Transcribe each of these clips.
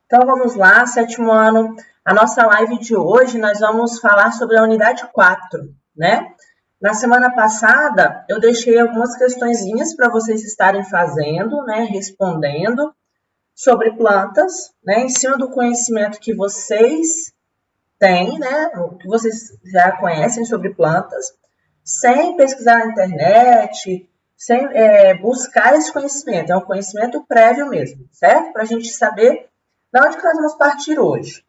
Então vamos lá, sétimo ano. A nossa live de hoje nós vamos falar sobre a unidade 4, né? Na semana passada eu deixei algumas questõezinhas para vocês estarem fazendo, né, respondendo sobre plantas, né, em cima do conhecimento que vocês têm, né, o que vocês já conhecem sobre plantas, sem pesquisar na internet, sem buscar esse conhecimento, é um conhecimento prévio mesmo, certo? Para a gente saber de onde que nós vamos partir hoje.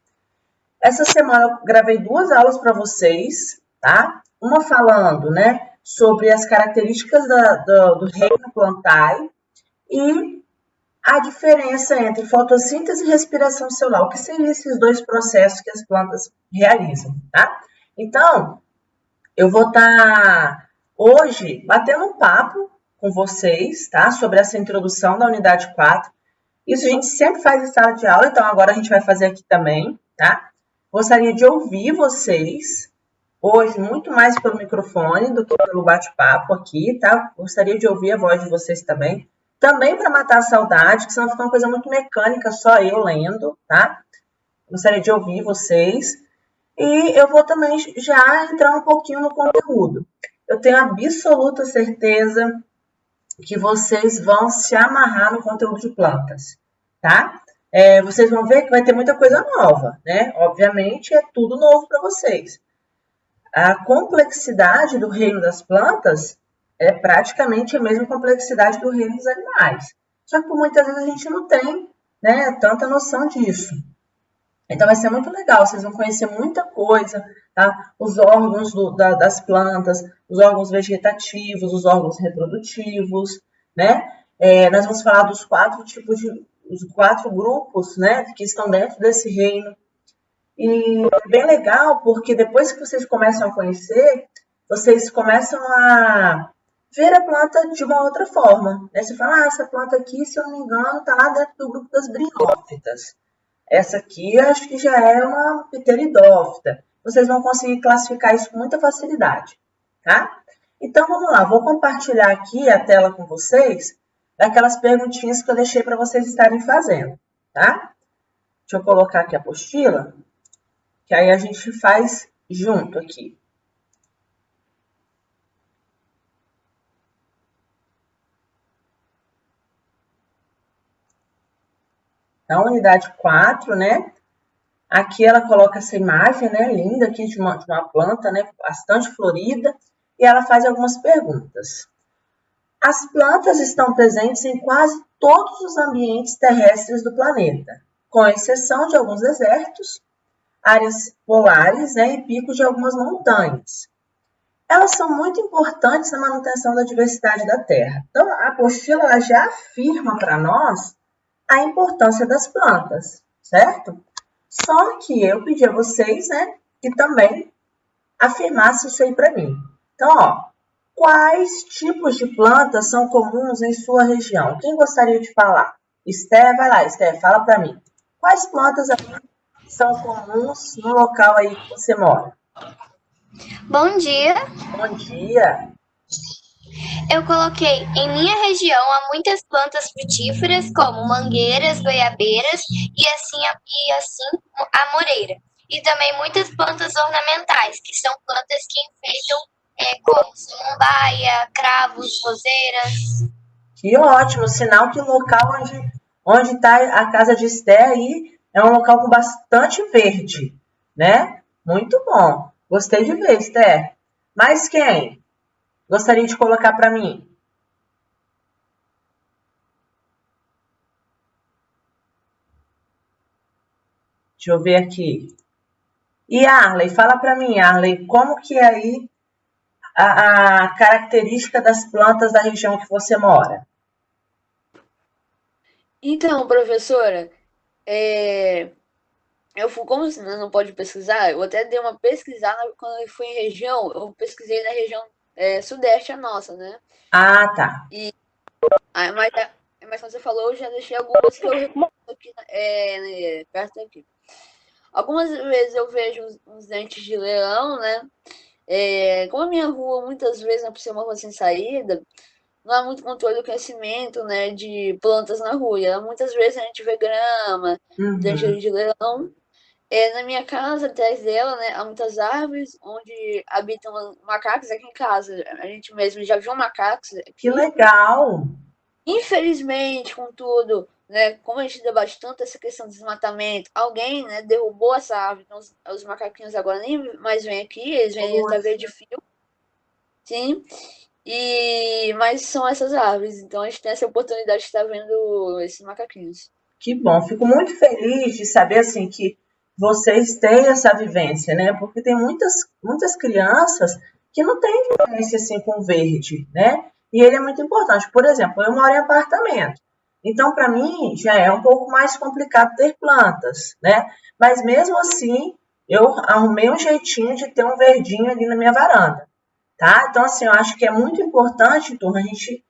Essa semana eu gravei 2 aulas para vocês, tá? Uma falando, né, sobre as características do reino plantae e a diferença entre fotossíntese e respiração celular. O que seriam esses dois processos que as plantas realizam, tá? Então, eu vou estar hoje batendo um papo com vocês, tá? Sobre essa introdução da unidade 4. Isso a gente sempre faz em sala de aula, então agora a gente vai fazer aqui também, tá? Gostaria de ouvir vocês hoje muito mais pelo microfone do que pelo bate-papo aqui, tá? Gostaria de ouvir a voz de vocês também. Também para matar a saudade, que senão fica uma coisa muito mecânica, só eu lendo, tá? Gostaria de ouvir vocês. E eu vou também já entrar um pouquinho no conteúdo. Eu tenho absoluta certeza que vocês vão se amarrar no conteúdo de plantas, tá? Vocês vão ver que vai ter muita coisa nova, né? Obviamente é tudo novo para vocês. A complexidade do reino das plantas é praticamente a mesma complexidade do reino dos animais. Só que por muitas vezes a gente não tem, né, tanta noção disso. Então vai ser muito legal, vocês vão conhecer muita coisa, tá? Os órgãos das plantas, os órgãos vegetativos, os órgãos reprodutivos, né? Nós vamos falar dos 4 tipos os 4 grupos, né, que estão dentro desse reino. E é bem legal, porque depois que vocês começam a conhecer, vocês começam a ver a planta de uma outra forma, né? Você fala, essa planta aqui, se eu não me engano, está lá dentro do grupo das brinófitas. Essa aqui, eu acho que já é uma pteridófita. Vocês vão conseguir classificar isso com muita facilidade, tá? Então, vamos lá. Vou compartilhar aqui a tela com vocês daquelas perguntinhas que eu deixei para vocês estarem fazendo, tá? Deixa eu colocar aqui a apostila, que aí a gente faz junto aqui. Então, unidade 4, né? Aqui ela coloca essa imagem, né, linda aqui de uma planta, né, bastante florida, e ela faz algumas perguntas. As plantas estão presentes em quase todos os ambientes terrestres do planeta, com exceção de alguns desertos, áreas polares, né, e picos de algumas montanhas. Elas são muito importantes na manutenção da diversidade da Terra. Então, a apostila ela já afirma para nós a importância das plantas, certo? Só que eu pedi a vocês, né, que também afirmassem isso aí para mim. Então, ó, quais tipos de plantas são comuns em sua região? Quem gostaria de falar? Esté, vai lá, Esté, fala para mim. Quais plantas são comuns no local aí que você mora? Bom dia. Bom dia. Eu coloquei em minha região há muitas plantas frutíferas, como mangueiras, goiabeiras e assim a moreira. E também muitas plantas ornamentais, que são plantas que enfeitam, como samambaia, cravos, roseiras. Que ótimo, sinal que o local onde está a casa de Esté aí é um local com bastante verde, né? Muito bom. Gostei de ver, Esté. Mas quem gostaria de colocar para mim? Deixa eu ver aqui. E Arley, fala para mim, Arley, como que é aí a característica das plantas da região que você mora? Então, professora, como você não pode pesquisar, eu até dei uma pesquisada quando eu fui em região, eu pesquisei na região sudeste a nossa, né? Ah, tá. Ah, mas como você falou, eu já deixei algumas que eu recomendo aqui, perto daqui. Algumas vezes eu vejo uns dentes de leão, né? Como a minha rua muitas vezes é por ser uma rua sem saída, não há muito controle do crescimento, né, de plantas na rua. Muitas vezes a gente vê grama, Uhum. de leilão. Na minha casa, atrás dela, né, há muitas árvores onde habitam macacos aqui em casa. A gente mesmo já viu macacos Que aqui. legal! Infelizmente, contudo, né, como a gente debate tanto essa questão do desmatamento, alguém, né, derrubou essa árvore. Então, os macaquinhos agora nem mais vêm aqui, eles vêm através Poxa, de fio, sim. Mas são essas árvores, então a gente tem essa oportunidade de estar vendo esses macaquinhos. que bom. Fico muito feliz de saber assim que vocês têm essa vivência, né? Porque tem muitas crianças que não têm vivência assim com verde, né? E ele é muito importante. Por exemplo, eu moro em apartamento. Então, para mim, já é um pouco mais complicado ter plantas, né? Mas mesmo assim, eu arrumei um jeitinho de ter um verdinho ali na minha varanda, tá? Então, assim, eu acho que é muito importante, turma, a gente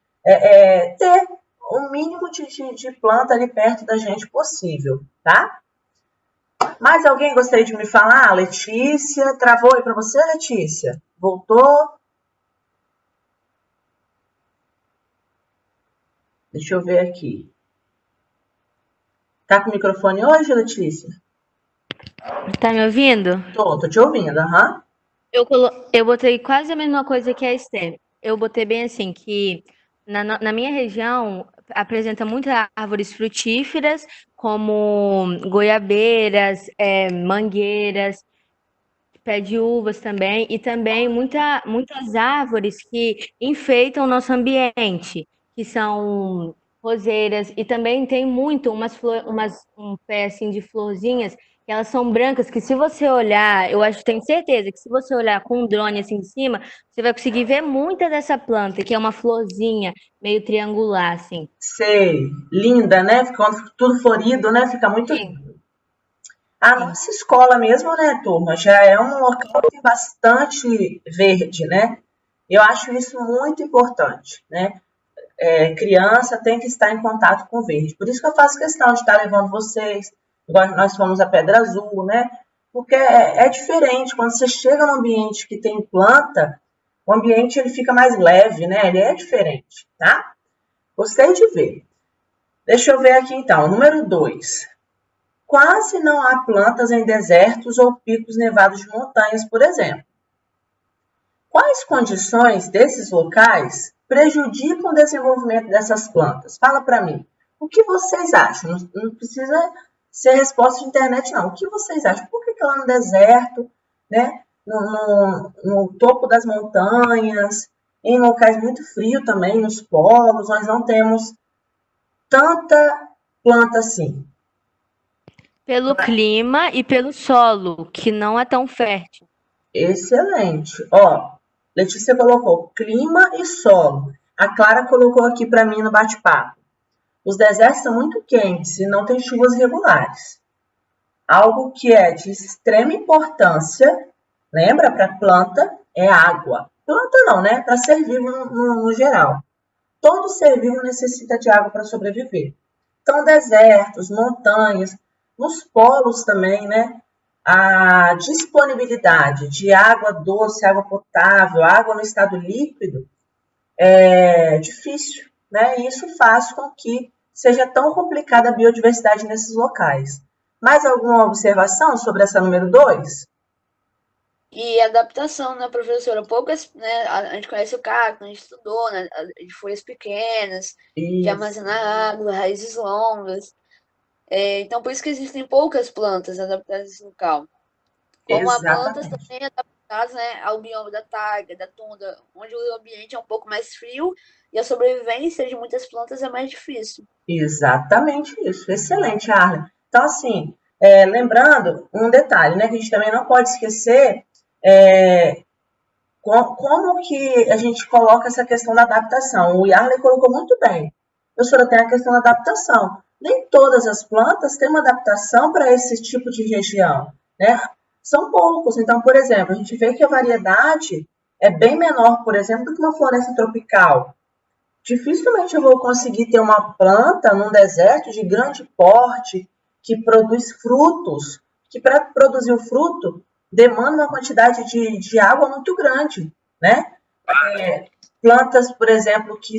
ter o mínimo de planta ali perto da gente possível, tá? Mais alguém gostaria de me falar? Letícia, travou aí para você, Letícia? Voltou? Deixa eu ver aqui. Tá com o microfone hoje, Letícia? Tá me ouvindo? Tô te ouvindo, aham. Eu botei quase a mesma coisa que a Esther. Eu botei bem assim, que na minha região apresenta muitas árvores frutíferas, como goiabeiras, mangueiras, pé de uvas também, e também muitas árvores que enfeitam o nosso ambiente, que são roseiras, e também tem muito um pé assim de florzinhas, que elas são brancas, que se você olhar, eu acho, tenho certeza que se você olhar com um drone assim de cima, você vai conseguir ver muita dessa planta, que é uma florzinha meio triangular, assim. Sei. Linda, né? Quando tudo florido, né? Fica muito Sim, lindo. A sim. nossa escola mesmo, né, turma, já é um local que tem bastante verde, né? Eu acho isso muito importante, né? Criança tem que estar em contato com o verde. Por isso que eu faço questão de estar levando vocês, igual nós fomos a Pedra Azul, né? Porque é diferente. Quando você chega num ambiente que tem planta, o ambiente ele fica mais leve, né? Ele é diferente, tá? Gostei de ver. Deixa eu ver aqui então. Número 2. Quase não há plantas em desertos ou picos nevados de montanhas, por exemplo. Quais condições desses locais prejudicam o desenvolvimento dessas plantas? Fala para mim. O que vocês acham? Não precisa ser resposta de internet, não. O que vocês acham? Por que lá no deserto, né? No topo das montanhas, em locais muito frios também, nos polos, nós não temos tanta planta assim? Pelo clima e pelo solo, que não é tão fértil. Excelente. Ó, Letícia colocou clima e solo. A Clara colocou aqui para mim no bate-papo. Os desertos são muito quentes e não tem chuvas regulares. Algo que é de extrema importância, lembra, para a planta, é água. Planta não, né? Para ser vivo no geral. Todo ser vivo necessita de água para sobreviver. Então, desertos, montanhas, nos polos também, né? A disponibilidade de água doce, água potável, água no estado líquido é difícil, né? E isso faz com que seja tão complicada a biodiversidade nesses locais. Mais alguma observação sobre essa número 2? E adaptação, né, professora? Poucas, né? A gente conhece o cacto, a gente estudou, né? De folhas pequenas, de Isso, armazenar água, raízes longas. Então, por isso que existem poucas plantas adaptadas a esse local. Como há plantas exatamente. também adaptadas, né, ao bioma da taiga, da tundra, onde o ambiente é um pouco mais frio e a sobrevivência de muitas plantas é mais difícil. Exatamente isso. Excelente, Arlen. Então, assim, lembrando um detalhe, né, que a gente também não pode esquecer é, como que a gente coloca essa questão da adaptação. O Yarley colocou muito bem. Professora, tem a questão da adaptação. Nem todas as plantas têm uma adaptação para esse tipo de região, né? São poucos. Então, por exemplo, a gente vê que a variedade é bem menor, por exemplo, do que uma floresta tropical. Dificilmente eu vou conseguir ter uma planta num deserto de grande porte que produz frutos, que para produzir o fruto demanda uma quantidade de água muito grande, né? plantas, por exemplo, que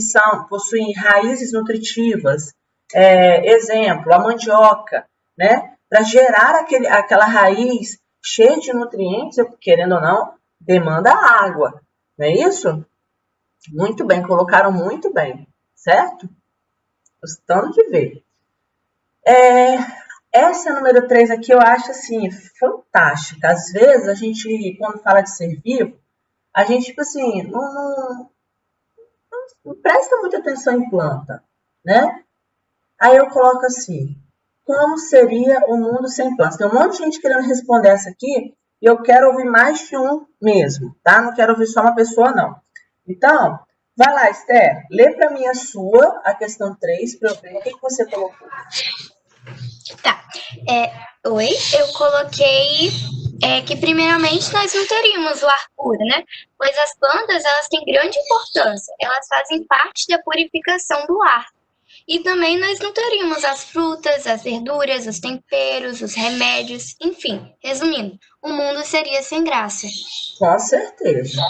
possuem raízes nutritivas, exemplo, a mandioca, né? Para gerar aquela raiz cheia de nutrientes, querendo ou não, demanda água, não é isso? Muito bem, colocaram muito bem, certo? Gostando de ver. Essa número 3 aqui eu acho assim, fantástica. Às vezes a gente, quando fala de ser vivo, a gente, tipo assim, não presta muita atenção em planta, né? Aí eu coloco assim, como seria o mundo sem plantas? Tem um monte de gente querendo responder essa aqui e eu quero ouvir mais de um mesmo, tá? Não quero ouvir só uma pessoa, não. Então, vai lá, Esther, lê para mim a questão 3, para eu ver o que você colocou. Tá. Oi, eu coloquei que primeiramente nós não teríamos o ar puro, né? Pois as plantas, elas têm grande importância. Elas fazem parte da purificação do ar. E também nós não teríamos as frutas, as verduras, os temperos, os remédios, enfim. Resumindo, o mundo seria sem graça. Com certeza.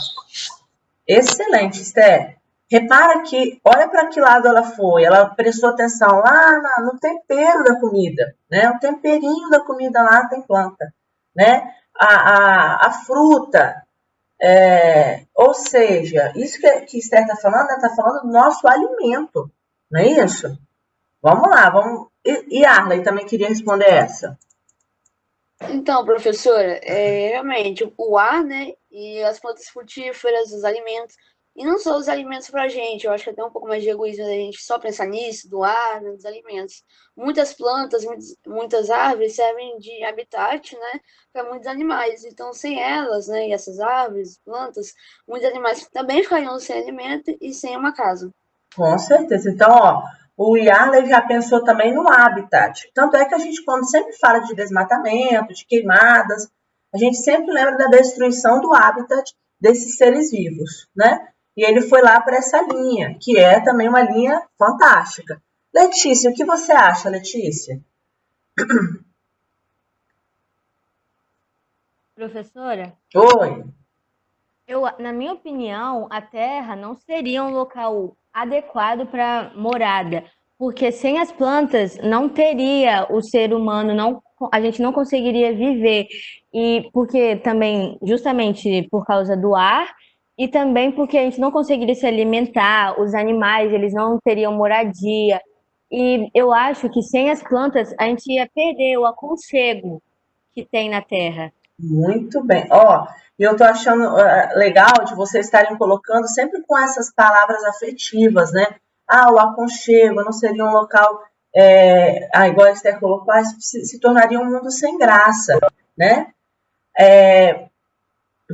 Excelente, Esther. Repara que, olha para que lado ela foi. Ela prestou atenção lá no tempero da comida, né? O temperinho da comida lá tem planta, né? A fruta, ou seja, isso que Esther está falando, ela está falando do nosso alimento, não é isso? Vamos lá, vamos. E Arley também queria responder essa. Então, professora, realmente o ar, né, e as plantas frutíferas, os alimentos, e não só os alimentos para a gente, eu acho que é até um pouco mais de egoísmo da gente só pensar nisso, do ar, né, dos alimentos. Muitas plantas, muitas árvores servem de habitat, né, para muitos animais, então sem elas, né, e essas árvores, plantas, muitos animais também ficariam sem alimento e sem uma casa. Com certeza. Então, ó, o Yarley já pensou também no habitat. Tanto é que a gente, quando sempre fala de desmatamento, de queimadas, a gente sempre lembra da destruição do habitat desses seres vivos, né? E ele foi lá para essa linha, que é também uma linha fantástica. Letícia, o que você acha, Letícia? Professora, Oi. na minha opinião, a Terra não seria um local adequado para morada, porque sem as plantas não teria o ser humano, a gente não conseguiria viver. E porque também, justamente por causa do ar, e também porque a gente não conseguiria se alimentar, os animais, eles não teriam moradia. E eu acho que sem as plantas a gente ia perder o aconchego que tem na Terra. Muito bem. Ó, eu tô achando legal de vocês estarem colocando sempre com essas palavras afetivas, né? Ah, o aconchego não seria um local, igual a Esther colocou, se tornaria um mundo sem graça, né?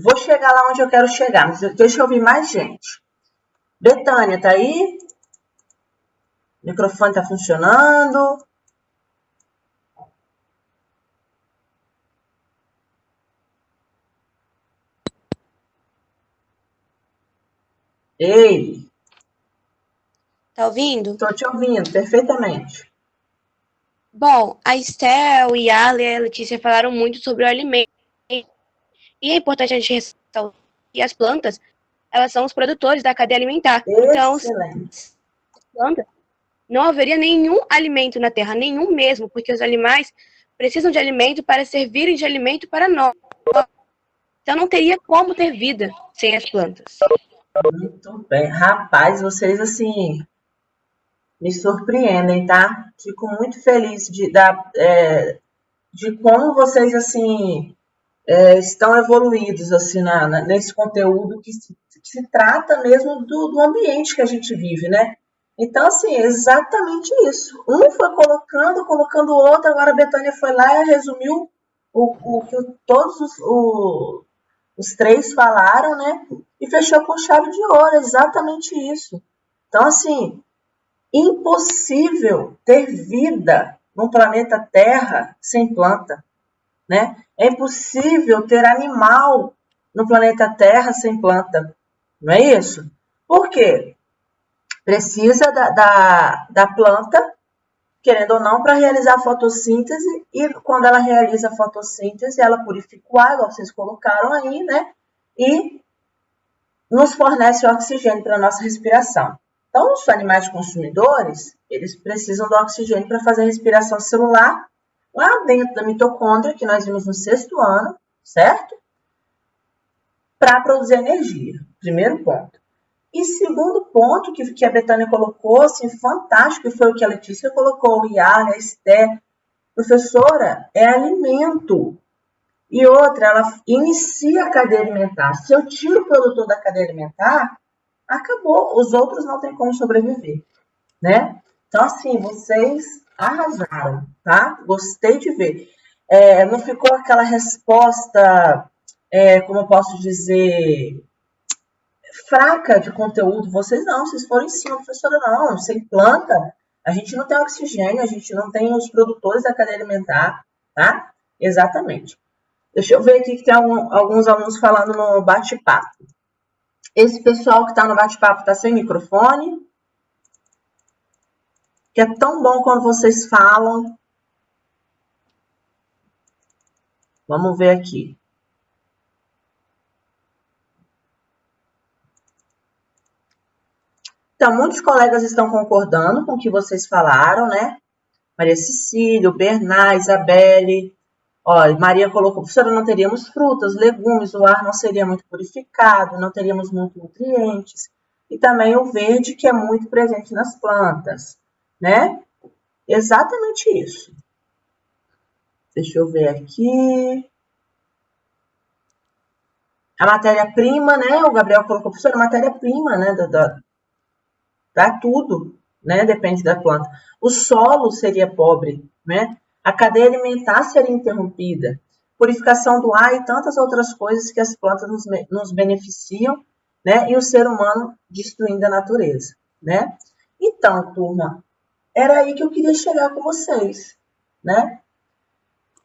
Vou chegar lá onde eu quero chegar, mas deixa eu ouvir mais gente. Betânia, tá aí? O microfone tá funcionando? Ei, Tá ouvindo? tô te ouvindo perfeitamente. Bom, a Estel, o Yale e a Letícia falaram muito sobre o alimento. E é importante a gente ressaltar que as plantas, elas são os produtores da cadeia alimentar. Então, sem Excelente. plantas, não haveria nenhum alimento na Terra, nenhum mesmo, porque os animais precisam de alimento para servirem de alimento para nós. Então, não teria como ter vida sem as plantas. Muito bem. Rapaz, vocês assim me surpreendem, tá? Fico muito feliz de como vocês assim estão evoluídos assim nesse conteúdo que se trata mesmo do ambiente que a gente vive, né? Então, assim, é exatamente isso. Um foi colocando o outro, agora a Betânia foi lá e resumiu o que todos os três falaram, né? E fechou com chave de ouro, exatamente isso. Então, assim, impossível ter vida no planeta Terra sem planta, né? É impossível ter animal no planeta Terra sem planta, não é isso? Por quê? Precisa da planta, querendo ou não, para realizar a fotossíntese, e quando ela realiza a fotossíntese, ela purifica o ar, igual vocês colocaram aí, né? E nos fornece oxigênio para a nossa respiração. Então, os animais consumidores, eles precisam do oxigênio para fazer a respiração celular lá dentro da mitocôndria, que nós vimos no 6º ano, certo? Para produzir energia. Primeiro ponto. E segundo ponto que a Betânia colocou, assim, fantástico, que foi o que a Letícia colocou, o Iara, a Esther, professora, é alimento. E outra, ela inicia a cadeia alimentar. Se eu tiro o produtor da cadeia alimentar, acabou. Os outros não têm como sobreviver, né? Então, assim, vocês arrasaram, tá? Gostei de ver. Não ficou aquela resposta, como eu posso dizer, fraca de conteúdo. Vocês não, vocês foram em cima, professora, não. Sem planta, a gente não tem oxigênio, a gente não tem os produtores da cadeia alimentar, tá? Exatamente. Deixa eu ver aqui que tem alguns alunos falando no bate-papo. Esse pessoal que está no bate-papo está sem microfone. Que é tão bom quando vocês falam. Vamos ver aqui. Então, muitos colegas estão concordando com o que vocês falaram, né? Maria Cecília, Bernard, Isabelle. Olha, Maria colocou, professora, não teríamos frutas, legumes, o ar não seria muito purificado, não teríamos muitos nutrientes. E também o verde, que é muito presente nas plantas, né? Exatamente isso. Deixa eu ver aqui. A matéria-prima, né? O Gabriel colocou, professora, matéria-prima, né? Dá tudo, né? Depende da planta. O solo seria pobre, né? A cadeia alimentar seria interrompida, purificação do ar e tantas outras coisas que as plantas nos beneficiam, né? E o ser humano destruindo a natureza, né? Então, turma, era aí que eu queria chegar com vocês, né?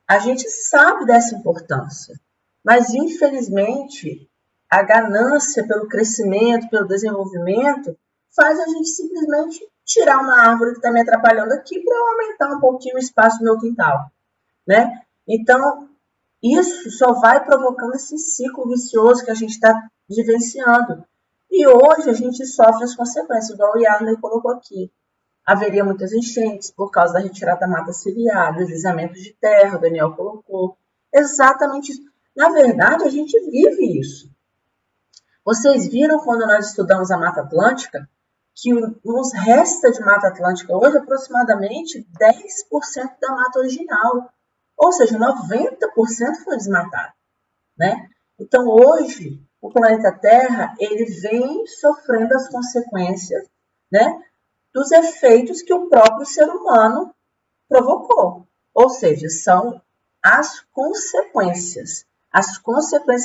A gente sabe dessa importância, mas infelizmente a ganância pelo crescimento, pelo desenvolvimento, faz a gente simplesmente tirar uma árvore que está me atrapalhando aqui para eu aumentar um pouquinho o espaço do meu quintal, né? Então, isso só vai provocando esse ciclo vicioso que a gente está vivenciando. E hoje a gente sofre as consequências, igual o Yarley colocou aqui. Haveria muitas enchentes por causa da retirada da mata ciliar, deslizamento de terra, o Daniel colocou. Exatamente isso. Na verdade, a gente vive isso. Vocês viram quando nós estudamos a Mata Atlântica, que nos resta de Mata Atlântica hoje aproximadamente 10% da mata original. Ou seja, 90% foi desmatado, né? Então, hoje, o planeta Terra, ele vem sofrendo as consequências, né, dos efeitos que o próprio ser humano provocou. Ou seja, são as consequências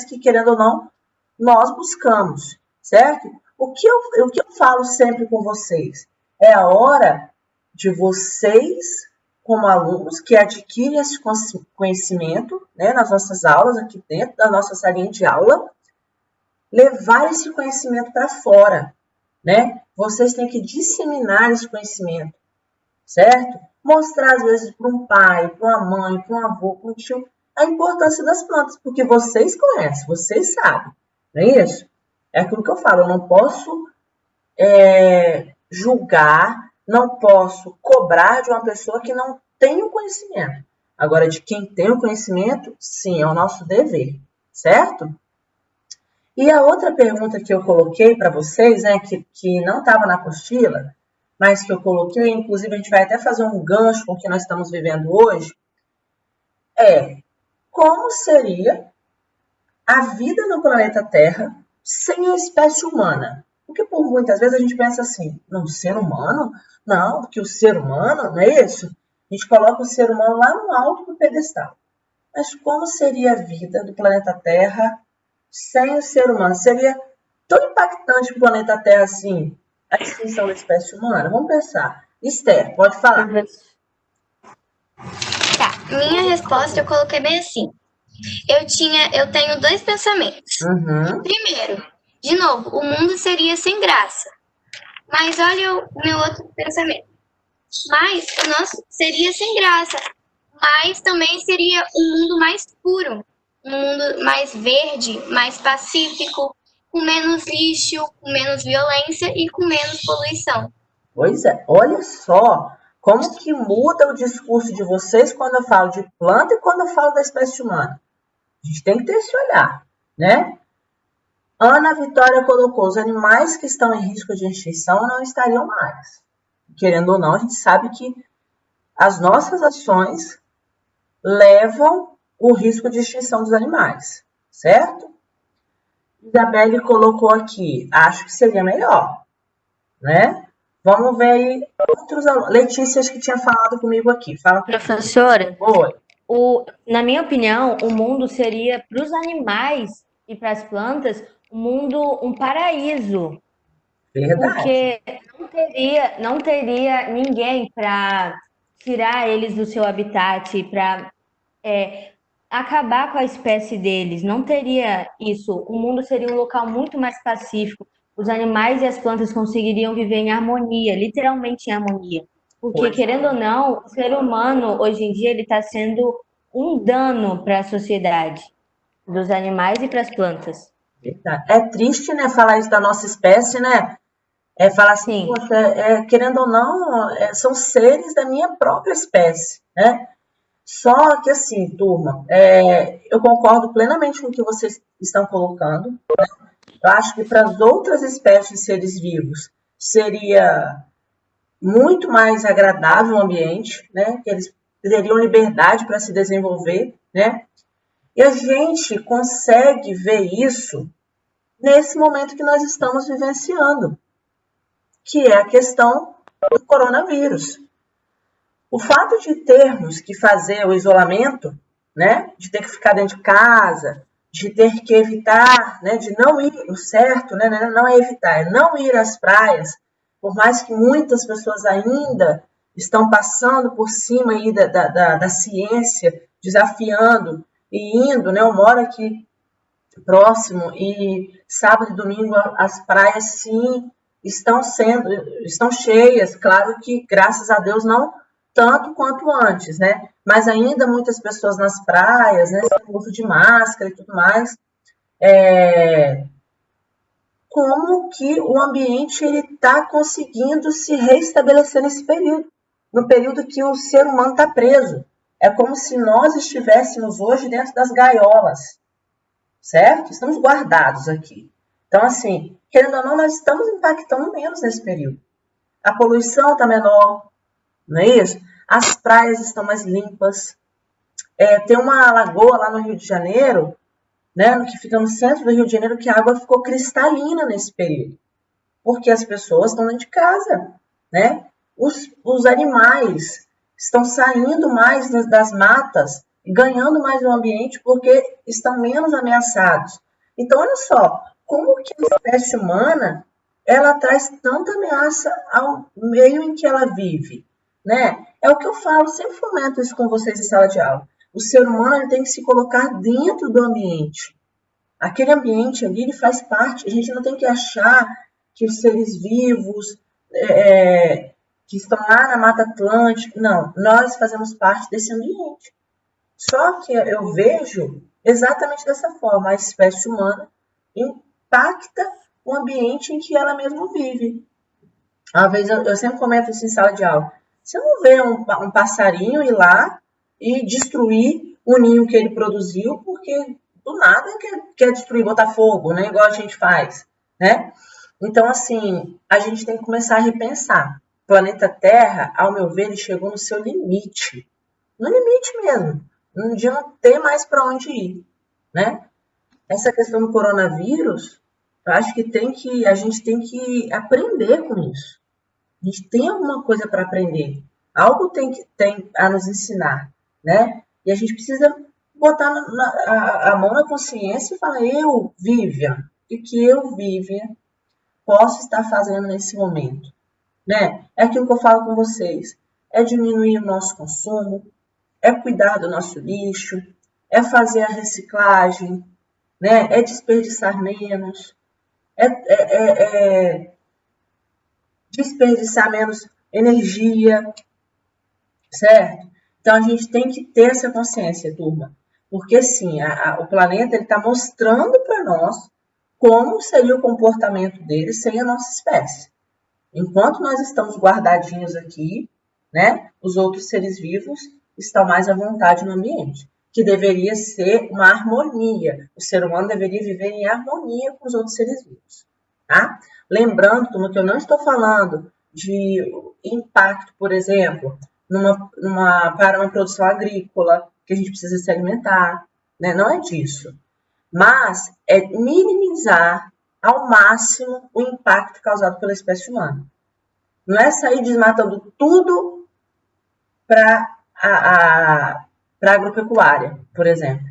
que, querendo ou não, nós buscamos, certo? O que eu falo sempre com vocês? É a hora de vocês, como alunos, que adquirem esse conhecimento, né, nas nossas aulas, aqui dentro da nossa salinha de aula, levar esse conhecimento para fora, né? Vocês têm que disseminar esse conhecimento, certo? Mostrar, às vezes, para um pai, para uma mãe, para um avô, para um tio, a importância das plantas, porque vocês conhecem, vocês sabem, não é isso? É aquilo que eu falo, eu não posso julgar, não posso cobrar de uma pessoa que não tem o conhecimento. Agora, de quem tem o conhecimento, sim, é o nosso dever, certo? E a outra pergunta que eu coloquei para vocês, né, que não estava na apostila, mas que eu coloquei, inclusive a gente vai até fazer um gancho com o que nós estamos vivendo hoje, é como seria a vida no planeta Terra sem a espécie humana? Porque por muitas vezes a gente pensa assim, não, ser humano? Não, porque o ser humano, não é isso? A gente coloca o ser humano lá no alto do pedestal. Mas como seria a vida do planeta Terra sem o ser humano? Seria tão impactante para o planeta Terra assim, a extinção da espécie humana? Vamos pensar. Esther, pode falar. Tá, minha resposta eu coloquei bem assim. Eu tenho dois pensamentos. Primeiro, de novo, o mundo seria sem graça. Mas olha o meu outro pensamento. Mas o nosso seria sem graça. Mas também seria um mundo mais puro. Um mundo mais verde, mais pacífico, com menos lixo, com menos violência e com menos poluição. Pois é, olha só como que muda o discurso de vocês quando eu falo de planta e quando eu falo da espécie humana. A gente tem que ter esse olhar, né? Ana Vitória colocou: os animais que estão em risco de extinção não estariam mais. Querendo ou não, a gente sabe que as nossas ações levam o risco de extinção dos animais, certo? Isabelle colocou aqui: acho que seria melhor, né? Vamos ver aí outros alunos. Letícia, que tinha falado comigo aqui. Fala, Professora, oi. na minha opinião, o mundo seria para os animais e para as plantas um mundo, um paraíso, Verdade. porque não teria ninguém para tirar eles do seu habitat, para acabar com a espécie deles. Não teria isso. O mundo seria um local muito mais pacífico. Os animais e as plantas conseguiriam viver em harmonia, literalmente em harmonia. Porque, Pois. querendo ou não, o ser humano, hoje em dia, ele está sendo um dano para a sociedade, dos animais e para as plantas. Verdade. É triste, né, falar isso da nossa espécie, né? É falar assim, Sim. poxa, querendo ou não, são seres da minha própria espécie, né? Só que assim, turma, eu concordo plenamente com o que vocês estão colocando, né? Eu acho que para as outras espécies de seres vivos seria muito mais agradável o ambiente, né? Que eles teriam liberdade para se desenvolver, né? E a gente consegue ver isso nesse momento que nós estamos vivenciando, que é a questão do coronavírus. O fato de termos que fazer o isolamento, né, de ter que ficar dentro de casa, de ter que evitar, né, de não ir, o certo, né, não é evitar, é não ir às praias, por mais que muitas pessoas ainda estão passando por cima aí da ciência, desafiando e indo, né, eu moro aqui próximo e sábado e domingo as praias sim estão cheias, claro que graças a Deus não tanto quanto antes, né? Mas ainda muitas pessoas nas praias, né? Sem uso de máscara e tudo mais. Como que o ambiente ele está conseguindo se reestabelecer nesse período, no período que o ser humano está preso. É como se nós estivéssemos hoje dentro das gaiolas, certo? Estamos guardados aqui. Então, assim, querendo ou não, nós estamos impactando menos nesse período. A poluição está menor, não é isso? As praias estão mais limpas. Tem uma lagoa lá no Rio de Janeiro, né, que fica no centro do Rio de Janeiro, que a água ficou cristalina nesse período, porque as pessoas estão dentro de casa, né? Os animais estão saindo mais das matas, ganhando mais o ambiente porque estão menos ameaçados. Então, olha só, como que a espécie humana ela traz tanta ameaça ao meio em que ela vive, né? É o que eu falo, sempre fomento isso com vocês em sala de aula. O ser humano ele tem que se colocar dentro do ambiente. Aquele ambiente ali ele faz parte. A gente não tem que achar que os seres vivos que estão lá na Mata Atlântica, não, nós fazemos parte desse ambiente. Só que eu vejo exatamente dessa forma, a espécie humana impacta o ambiente em que ela mesma vive. Uma vez eu sempre comento isso em sala de aula. Você não vê um passarinho ir lá e destruir o ninho que ele produziu, porque do nada quer destruir, botar fogo, né? Igual a gente faz, né? Então, assim, a gente tem que começar a repensar. O planeta Terra, ao meu ver, ele chegou no seu limite. No limite mesmo. De não ter mais para onde ir, né? Essa questão do coronavírus, eu acho que a gente tem que aprender com isso. A gente tem alguma coisa para aprender. Algo tem a nos ensinar, né? E a gente precisa botar a mão na consciência e falar, eu, Vivian, o que eu, Vivian, posso estar fazendo nesse momento, né? É aquilo que eu falo com vocês, é diminuir o nosso consumo, é cuidar do nosso lixo, é fazer a reciclagem, né? É desperdiçar menos, desperdiçar menos energia, certo? Então a gente tem que ter essa consciência, turma, porque sim, o planeta está mostrando para nós como seria o comportamento deles sem a nossa espécie. Enquanto nós estamos guardadinhos aqui, né, os outros seres vivos estão mais à vontade no ambiente, que deveria ser uma harmonia. O ser humano deveria viver em harmonia com os outros seres vivos. Tá? Lembrando que eu não estou falando de impacto, por exemplo, para uma produção agrícola, que a gente precisa se alimentar, né? Não é disso. Mas é minimizar ao máximo o impacto causado pela espécie humana. Não é sair desmatando tudo para a agropecuária, por exemplo.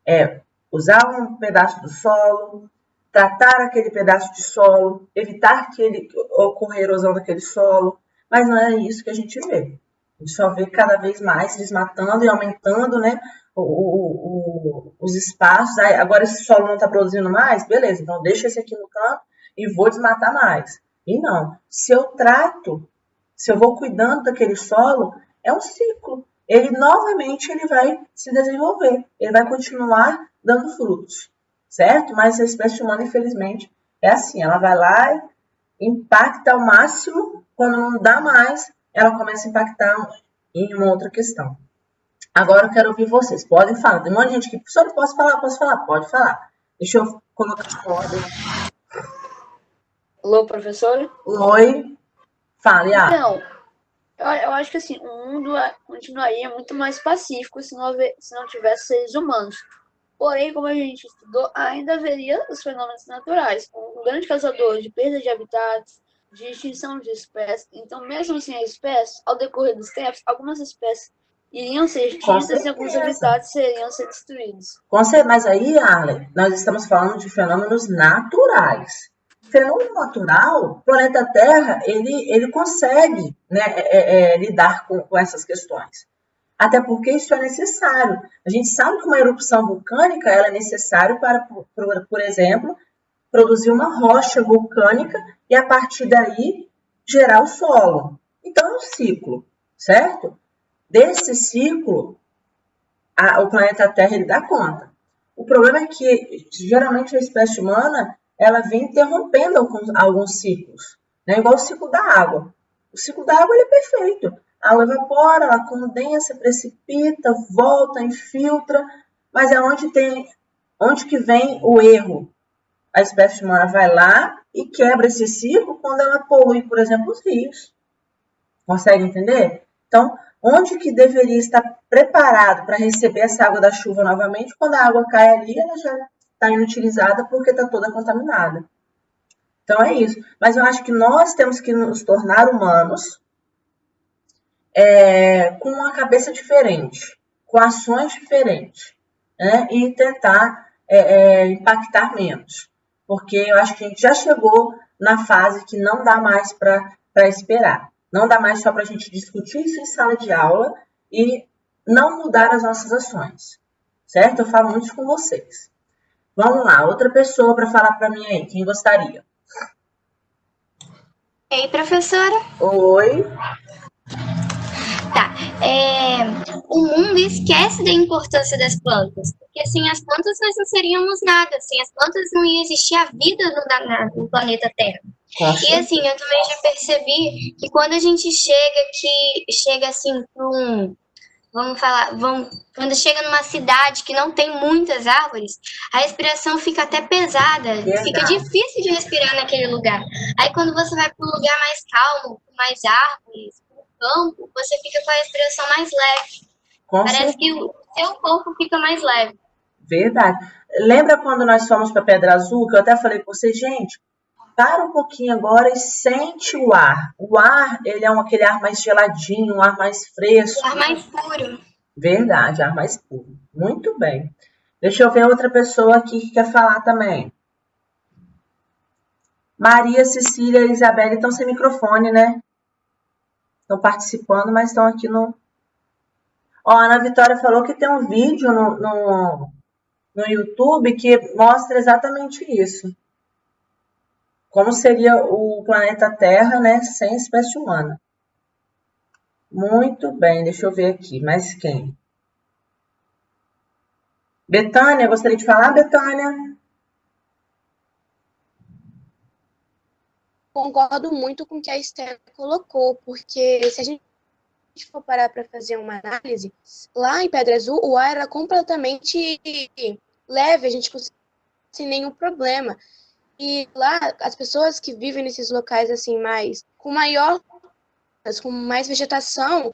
É usar um pedaço do solo, tratar aquele pedaço de solo, evitar que ele ocorra erosão daquele solo, mas não é isso que a gente vê. A gente só vê cada vez mais desmatando e aumentando, né, os espaços. Agora esse solo não está produzindo mais, beleza, então deixa esse aqui no canto e vou desmatar mais. E não, se eu trato, se eu vou cuidando daquele solo, é um ciclo. Ele novamente ele vai se desenvolver, ele vai continuar dando frutos, certo? Mas a espécie humana, infelizmente, é assim, ela vai lá e impacta ao máximo, quando não dá mais, ela começa a impactar em uma outra questão. Agora eu quero ouvir vocês, podem falar. Tem um monte de gente que, professor, posso falar? Posso falar? Pode falar. Deixa eu colocar a ordem. Alô, professora? Oi, fale. Então, eu acho que assim, o mundo continuaria muito mais pacífico se não tivesse seres humanos. Porém, como a gente estudou, ainda haveria os fenômenos naturais, como um grande causador de perda de habitats, de extinção de espécies. Então, mesmo sem a espécie, ao decorrer dos tempos, algumas espécies iriam ser extintas e alguns habitats seriam ser destruídos. Mas aí, Arlen, nós estamos falando de fenômenos naturais. Fenômeno natural, o planeta Terra, ele consegue, né, lidar com essas questões. Até porque isso é necessário. A gente sabe que uma erupção vulcânica ela é necessária para, por exemplo, produzir uma rocha vulcânica e, a partir daí, gerar o solo. Então, é um ciclo, certo? Desse ciclo, o planeta Terra ele dá conta. O problema é que, geralmente, a espécie humana ela vem interrompendo alguns ciclos, né? Igual o ciclo da água. O ciclo da água ele é perfeito. A água evapora, ela condensa, precipita, volta, infiltra, mas é onde que vem o erro. A espécie humana vai lá e quebra esse ciclo quando ela polui, por exemplo, os rios. Consegue entender? Então, onde que deveria estar preparado para receber essa água da chuva novamente, quando a água cai ali, ela já está inutilizada porque está toda contaminada. Então, é isso. Mas eu acho que nós temos que nos tornar humanos com uma cabeça diferente, com ações diferentes, né? E tentar impactar menos. Porque eu acho que a gente já chegou na fase que não dá mais para esperar. Não dá mais só para a gente discutir isso em sala de aula e não mudar as nossas ações. Certo? Eu falo muito com vocês. Vamos lá, outra pessoa para falar para mim aí, quem gostaria? Ei, professora. Oi. Tá. O mundo esquece da importância das plantas. Porque sem as plantas nós não seríamos nada. Sem as plantas não ia existir a vida no planeta Terra. E assim, eu também já percebi que quando a gente chega assim para quando chega numa cidade que não tem muitas árvores, a respiração fica até pesada, fica difícil de respirar naquele lugar. Aí quando você vai para um lugar mais calmo, com mais árvores, com campo, você fica com a respiração mais leve. Parece que o seu corpo fica mais leve. Verdade. Lembra quando nós fomos para Pedra Azul, que eu até falei para você, gente, para um pouquinho agora e sente o ar. O ar, ele é aquele ar mais geladinho, um ar mais fresco. O ar mais puro. Verdade, ar mais puro. Muito bem. Deixa eu ver outra pessoa aqui que quer falar também. Maria, Cecília e Isabelle estão sem microfone, né? Estão participando, mas estão aqui no... Ó, a Ana Vitória falou que tem um vídeo no YouTube que mostra exatamente isso. Como seria o planeta Terra, né, sem espécie humana. Muito bem, deixa eu ver aqui. Mais quem? Betânia, gostaria de falar, Betânia? concordo muito com o que a Esther colocou, porque se a gente for parar para fazer uma análise, lá em Pedra Azul o ar era completamente leve, a gente conseguia sem nenhum problema. E lá as pessoas que vivem nesses locais assim com mais vegetação,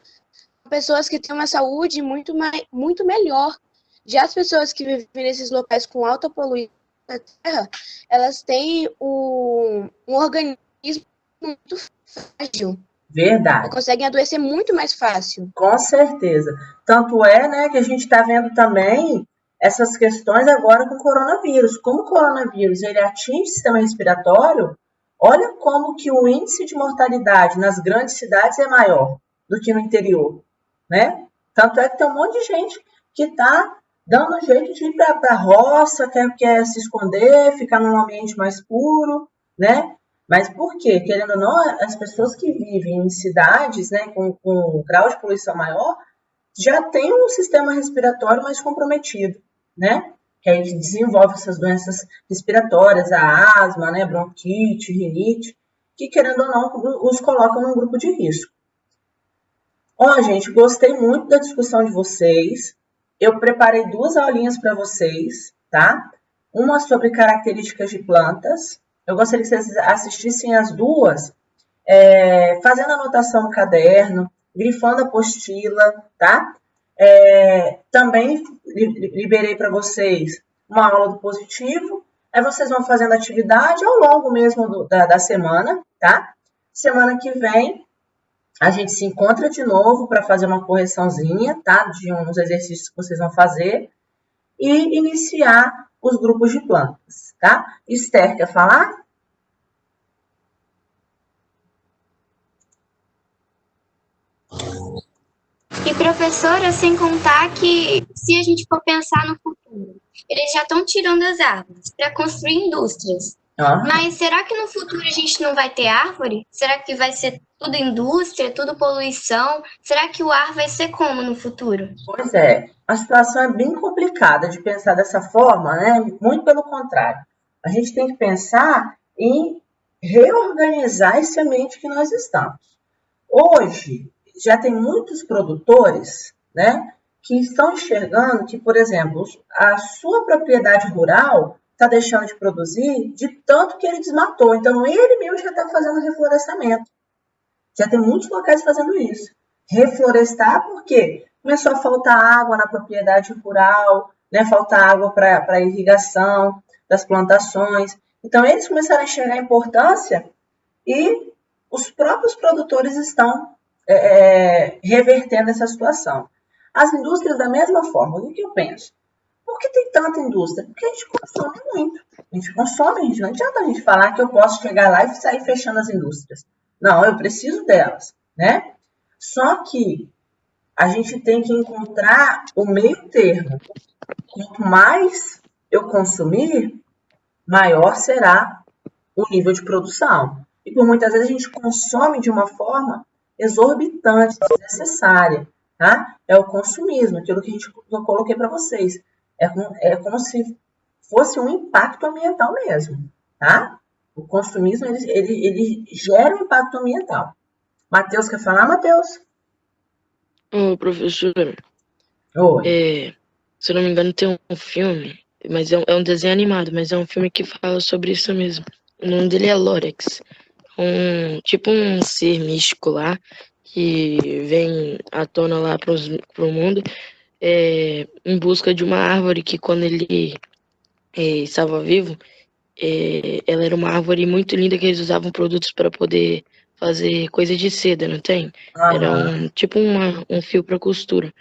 são pessoas que têm uma saúde muito melhor. Já as pessoas que vivem nesses locais com alta poluição da terra, elas têm um organismo muito frágil. Verdade. Conseguem adoecer muito mais fácil. Com certeza. Tanto é, né, que a gente está vendo também essas questões agora com o coronavírus. Como o coronavírus ele atinge o sistema respiratório, olha como que o índice de mortalidade nas grandes cidades é maior do que no interior, né? Tanto é que tem um monte de gente que está dando um jeito de ir para a roça, quer se esconder, ficar num ambiente mais puro, né? Mas por quê? Querendo ou não, as pessoas que vivem em cidades, né, com um grau de poluição maior, já têm um sistema respiratório mais comprometido, né? Que aí desenvolve essas doenças respiratórias, a asma, né, bronquite, rinite, que querendo ou não, os colocam num grupo de risco. Ó, gente, gostei muito da discussão de vocês. Eu preparei 2 aulinhas para vocês, tá? Uma sobre características de plantas. Eu gostaria que vocês assistissem as 2, fazendo anotação no caderno, grifando a apostila, tá? Também liberei para vocês uma aula do positivo. Aí vocês vão fazendo atividade ao longo mesmo da semana, tá? Semana que vem a gente se encontra de novo para fazer uma correçãozinha, tá? De uns exercícios que vocês vão fazer e iniciar os grupos de plantas, tá? Esther, quer falar? E professora, sem contar que se a gente for pensar no futuro, eles já estão tirando as árvores para construir indústrias. Mas será que no futuro a gente não vai ter árvore? Será que vai ser tudo indústria, tudo poluição? Será que o ar vai ser como no futuro? Pois é, a situação é bem complicada de pensar dessa forma, né? Muito pelo contrário. A gente tem que pensar em reorganizar esse ambiente que nós estamos. Hoje, já tem muitos produtores, né, que estão enxergando que, por exemplo, a sua propriedade rural está deixando de produzir de tanto que ele desmatou. Então, ele mesmo já está fazendo reflorestamento. Já tem muitos locais fazendo isso. Reflorestar porque começou a faltar água na propriedade rural, né? Falta água para irrigação das plantações. Então, eles começaram a enxergar a importância e os próprios produtores estão revertendo essa situação. As indústrias, da mesma forma, o que eu penso? Por que tem tanta indústria? Porque a gente consome muito. A gente consome, não adianta a gente falar que eu posso chegar lá e sair fechando as indústrias. Não, eu preciso delas, né? Só que a gente tem que encontrar o meio termo. Quanto mais eu consumir, maior será o nível de produção. E por muitas vezes a gente consome de uma forma exorbitante, desnecessária, tá? É o consumismo, aquilo que eu coloquei para vocês. É como se fosse um impacto ambiental mesmo, tá? O consumismo, ele gera um impacto ambiental. Matheus, quer falar, Matheus? Ô, professor, Oi. se eu não me engano tem um filme, mas é um desenho animado, mas é um filme que fala sobre isso mesmo. O nome dele é Lorax. Tipo um ser místico lá, que vem à tona lá pro mundo, em busca de uma árvore que quando ele estava vivo, ela era uma árvore muito linda que eles usavam produtos para poder fazer coisa de seda, não tem? Era tipo um fio para costura.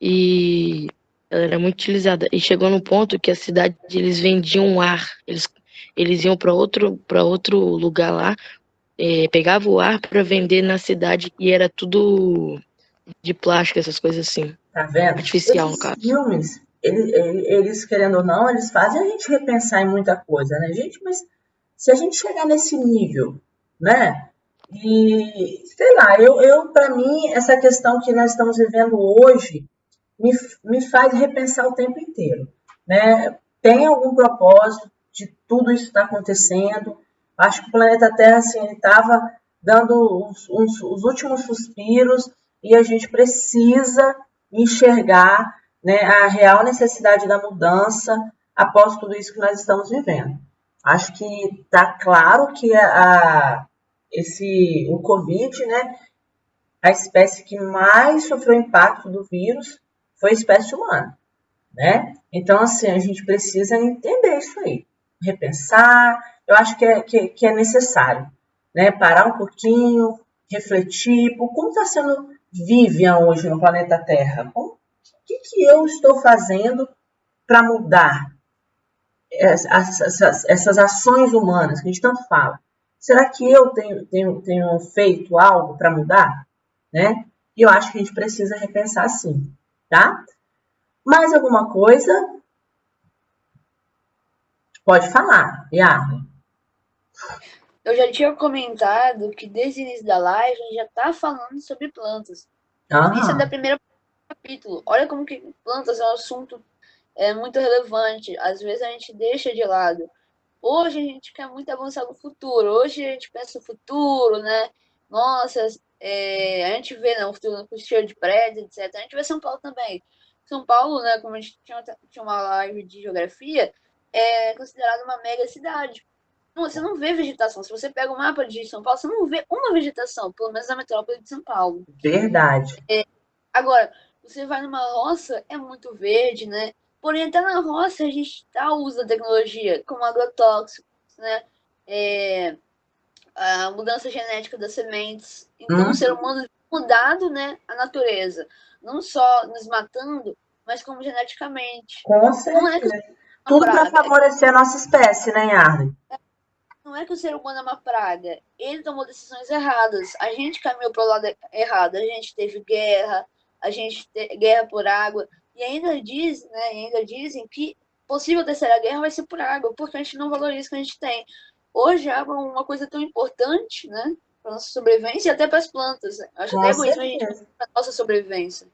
E ela era muito utilizada. E chegou no ponto que a cidade, eles vendiam ar. Eles iam para outro lugar lá, pegavam o ar para vender na cidade e era tudo de plástico, essas coisas assim. Tá vendo? Artificial, Esses no caso. filmes, eles, querendo ou não, eles fazem a gente repensar em muita coisa, né, gente? Mas se a gente chegar nesse nível, né? E, sei lá, para mim, essa questão que nós estamos vivendo hoje me faz repensar o tempo inteiro, né? Tem algum propósito de tudo isso estar acontecendo? Acho que o planeta Terra assim, estava dando os últimos suspiros e a gente precisa enxergar, né, a real necessidade da mudança após tudo isso que nós estamos vivendo. Acho que está claro que o Covid, né, a espécie que mais sofreu impacto do vírus foi a espécie humana, né? Então, assim, a gente precisa entender isso aí, repensar. Eu acho que é necessário, né? Parar um pouquinho, refletir por como está sendo Vivian hoje no planeta Terra. O que eu estou fazendo para mudar essas ações humanas que a gente tanto fala? Será que eu tenho feito algo para mudar? Né? E eu acho que a gente precisa repensar sim, tá? Mais alguma coisa? Pode falar, Yara. Eu já tinha comentado que desde o início da live a gente já está falando sobre plantas. Isso é da primeira capítulo. Olha como que plantas é um assunto muito relevante. Às vezes a gente deixa de lado. Hoje a gente quer muito avançar no futuro. Hoje a gente pensa no futuro, né? Nossa, a gente vê, né, o futuro cheio de prédios, etc. A gente vê São Paulo também. São Paulo, né, como a gente tinha uma live de geografia, é considerada uma mega cidade. Você não vê vegetação. Se você pega o mapa de São Paulo, você não vê uma vegetação, pelo menos na metrópole de São Paulo. Verdade. Agora, você vai numa roça, é muito verde, né? Porém, até na roça a gente usa tecnologia, como agrotóxicos, né? A mudança genética das sementes. Então, o ser humano tem mudado, né, a natureza. Não só nos matando, mas como geneticamente. Com certeza. Tudo para favorecer a nossa espécie, né, Yarden? Não é que o ser humano é uma praga. Ele tomou decisões erradas. A gente caminhou para o lado errado. A gente teve guerra, guerra por água. E ainda dizem que possível terceira guerra vai ser por água, porque a gente não valoriza o que a gente tem. Hoje, água é uma coisa tão importante, né? Para nossa sobrevivência e até para as plantas. Acho até egoísmo a gente para a nossa sobrevivência.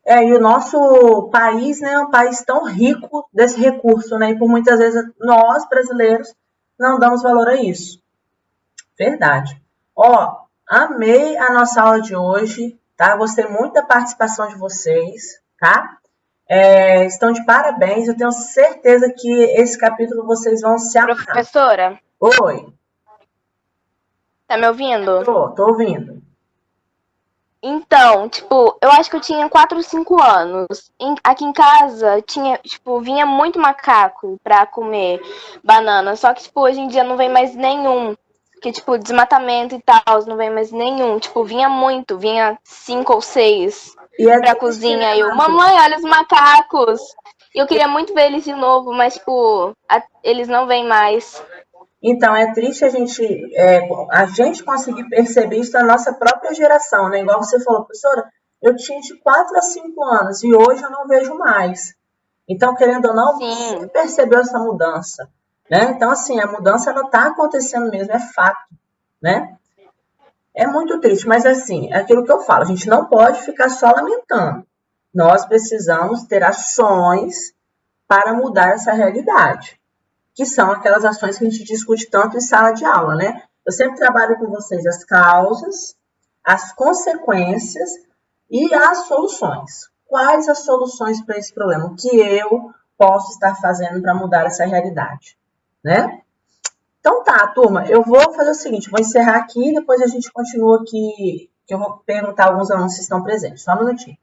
E o nosso país, né, é um país tão rico desse recurso, né? E por muitas vezes nós, brasileiros, não damos valor a isso. Verdade. Amei a nossa aula de hoje, tá? Gostei muito da participação de vocês, tá? Estão de parabéns. Eu tenho certeza que esse capítulo vocês vão se amarrar. Professora? Oi. Tá me ouvindo? Tô ouvindo. Então, tipo, eu acho que eu tinha 4 ou 5 anos. Aqui em casa vinha muito macaco pra comer banana. Só que, tipo, hoje em dia não vem mais nenhum. Que, tipo, desmatamento e tal, não vem mais nenhum. Tipo, vinha 5 ou 6 pra cozinha. E eu, mamãe, olha os macacos! E eu queria muito ver eles de novo, mas, tipo, eles não vêm mais. Então, é triste a gente conseguir perceber isso na nossa própria geração, né? Igual você falou, professora, eu tinha de 4 a 5 anos e hoje eu não vejo mais. Então, querendo ou não, você percebeu essa mudança, né? Então, assim, a mudança não está acontecendo mesmo, é fato, né? É muito triste, mas assim, é aquilo que eu falo, a gente não pode ficar só lamentando. Nós precisamos ter ações para mudar essa realidade, que são aquelas ações que a gente discute tanto em sala de aula, né? Eu sempre trabalho com vocês as causas, as consequências e as soluções. Quais as soluções para esse problema? O que eu posso estar fazendo para mudar essa realidade, né? Então tá, turma, eu vou fazer o seguinte, vou encerrar aqui e depois a gente continua aqui, que eu vou perguntar a alguns alunos se estão presentes. Só um minutinho.